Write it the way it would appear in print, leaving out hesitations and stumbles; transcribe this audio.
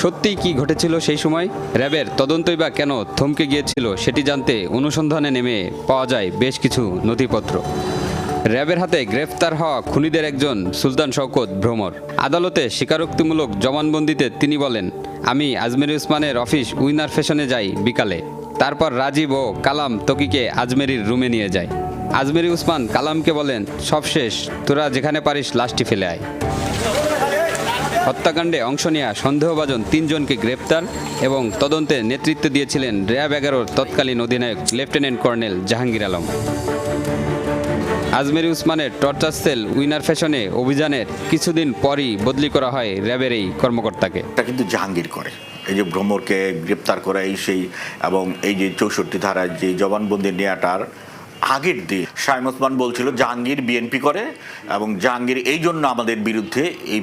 সত্যিই কি ঘটেছিল সেই সময়? র্যাবের তদন্তই বা কেন থমকে গিয়েছিল সেটি জানতে অনুসন্ধানে নেমে পাওয়া যায় বেশ কিছু নথিপত্র। র্যাবের হাতে গ্রেফতার হওয়া খুনিদের একজন সুলতান শওকত ভ্রমর। আদালতে স্বীকারোক্তিমূলক জবানবন্দিতে তিনি বলেন, আমি আজমেরী ওসমানের অফিস উইনার ফ্যাশনে যাই বিকালে। তারপর রাজীব ও কালাম তকিকে আজমেরীর রুমে নিয়ে যায়। আজমেরী ওসমান কালামকে বলেন, সব শেষ, তোরা যেখানে পারিস লাশটি ফেলে আয়। হত্যাকাণ্ডে অংশ নেওয়া সন্দেহভাজন 3 জনকে গ্রেপ্তার এবং তদন্তে নেতৃত্ব দিয়েছিলেন র্যাব 11-র তৎকালীন অধিনায়ক লেফটেন্যান্ট কর্নেল জাহাঙ্গীর আলম। আজমেরী ওসমানের টর্চার সেল উইনার ফ্যাশনে অভিযানের কিছুদিন পরই বদলি করা হয় র্যাবের এই কর্মকর্তাকে। এটা কিন্তু জাহাঙ্গীর করে, এই যে ভ্রমরকে গ্রেপ্তার করা এই সেই এবং এই যে 64 ধারায় যে জবানবন্দি নেওয়াটার আগের দিন শামীম ওসমান বলছিল জাহাঙ্গীর বিএনপি করে এবং জাহাঙ্গীর এই জন্য আমাদের বিরুদ্ধে এই